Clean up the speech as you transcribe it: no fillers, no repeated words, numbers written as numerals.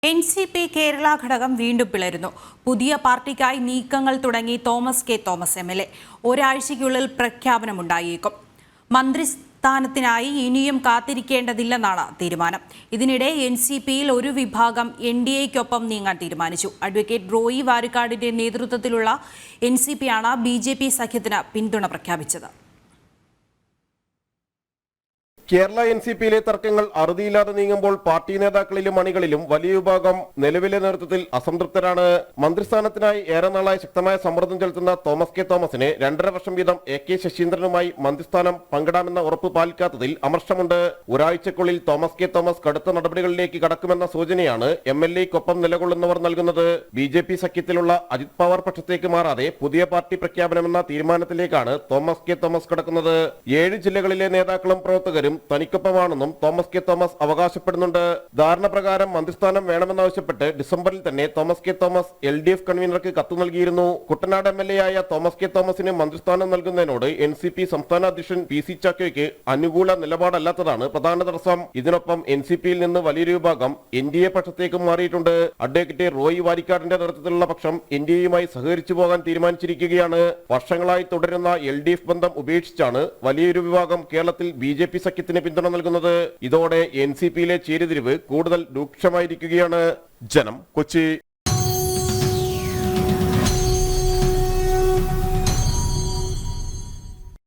എൻ.സി.പി കേരള ഘടകം വീണ്ടും പിളരുന്നു. പുതിയ പാർട്ടിക്കായി നീക്കങ്ങൾ തുടങ്ങി തോമസ് കെ തോമസ് എം.എൽ.എ. ഒരാഴ്ചയ്ക്കുള്ളിൽ പ്രഖ്യാപനമുണ്ടായേക്കും. മന്ത്രിസ്ഥാനത്തിനായി ഇനിയും കാത്തിരിക്കേണ്ടതില്ലെന്നാണ് തീരുമാനം. ഇതിനിടെ എൻ.സി.പിയിൽ ഒരു വിഭാഗം എൻ.ഡി.എക്കൊപ്പം നീങ്ങാൻ തീരുമാനിച്ചു. അഡ്വക്കേറ്റ് റോയി വാരിക്കാടിന്റെ നേതൃത്വത്തിലുള്ള എൻ.സി.പിയാണ് ബി.ജെ.പി സഖ്യത്തിന് പിന്തുണ പ്രഖ്യാപിച്ചത്. കേരള എൻ.സി.പിയിലെ തർക്കങ്ങൾ അറുതിയില്ലാതെ നീങ്ങുമ്പോൾ പാർട്ടി നേതാക്കളിലും അണികളിലും വലിയ വിഭാഗം നിലവിലെ നേതൃത്വത്തിൽ അസംതൃപ്തരാണ്. മന്ത്രിസ്ഥാനത്തിനായി ഏറെ നാളായി ശക്തമായ സമ്മർദ്ദം ചെലുത്തുന്ന തോമസ് കെ തോമസിന് 2.5 വർഷം വീതം എ.കെ. ശശീന്ദ്രനുമായി മന്ത്രിസ്ഥാനം പങ്കിടാമെന്ന ഉറപ്പ് പാലിക്കാത്തതിൽ അമർഷമുണ്ട്. ഒരാഴ്ചക്കുള്ളിൽ തോമസ് കെ തോമസ് കടുത്ത നടപടികളിലേക്ക് കടക്കുമെന്ന സൂചനയാണ് എം.എൽ.എക്കൊപ്പം നിലകൊള്ളുന്നവർ നൽകുന്നത്. ബി.ജെ.പി സഖ്യത്തിലുള്ള അജിത് പവാർ പക്ഷത്തേക്ക് മാറാതെ പുതിയ പാർട്ടി പ്രഖ്യാപനമെന്ന തീരുമാനത്തിലേക്കാണ് തോമസ് കെ തോമസ് കടക്കുന്നത്. 7 ജില്ലകളിലെ നേതാക്കളും പ്രവർത്തകരും തനിക്കൊപ്പമാണെന്നും തോമസ് കെ തോമസ് അവകാശപ്പെടുന്നുണ്ട്. ധാരണ പ്രകാരം മന്ത്രിസ്ഥാനം വേണമെന്നാവശ്യപ്പെട്ട് ഡിസംബറിൽ തന്നെ തോമസ് കെ തോമസ് എൽ.ഡി.എഫ് കൺവീനർക്ക് കത്ത് നൽകിയിരുന്നു. കുട്ടനാട് എം.എൽ.എ ആയ തോമസ് കെ തോമസിന് മന്ത്രിസ്ഥാനം നൽകുന്നതിനോട് എൻ.സി.പി സംസ്ഥാന അധ്യക്ഷൻ പി.സി. ചാക്കോയ്ക്ക് അനുകൂല നിലപാടല്ലാത്തതാണ് പ്രധാന തടസ്സം. ഇതിനൊപ്പം എൻ.സി.പിയിൽ നിന്ന് വലിയൊരു വിഭാഗം എൻ.ഡി.എ പക്ഷത്തേക്കും മാറിയിട്ടുണ്ട്. അഡ്വക്കേറ്റ് റോയി വാരിക്കാടിന്റെ നേതൃത്വത്തിലുള്ള പക്ഷം എൻ.ഡി.എയുമായി സഹകരിച്ചു പോകാൻ തീരുമാനിച്ചിരിക്കുകയാണ്. വർഷങ്ങളായി തുടരുന്ന എൽ.ഡി.എഫ് ബന്ധം ഉപേക്ഷിച്ചാണ് വലിയൊരു വിഭാഗം കേരളത്തിൽ ബി.ജെ.പി സഖ്യത്തിന് പിന്തുണ നൽകുന്നത്. ഇതോടെ എൻ.സി.പിയിലെ ചേരിതിരിവ് കൂടുതൽ രൂക്ഷമായിരിക്കുകയാണ്. ജനം, കൊച്ചി.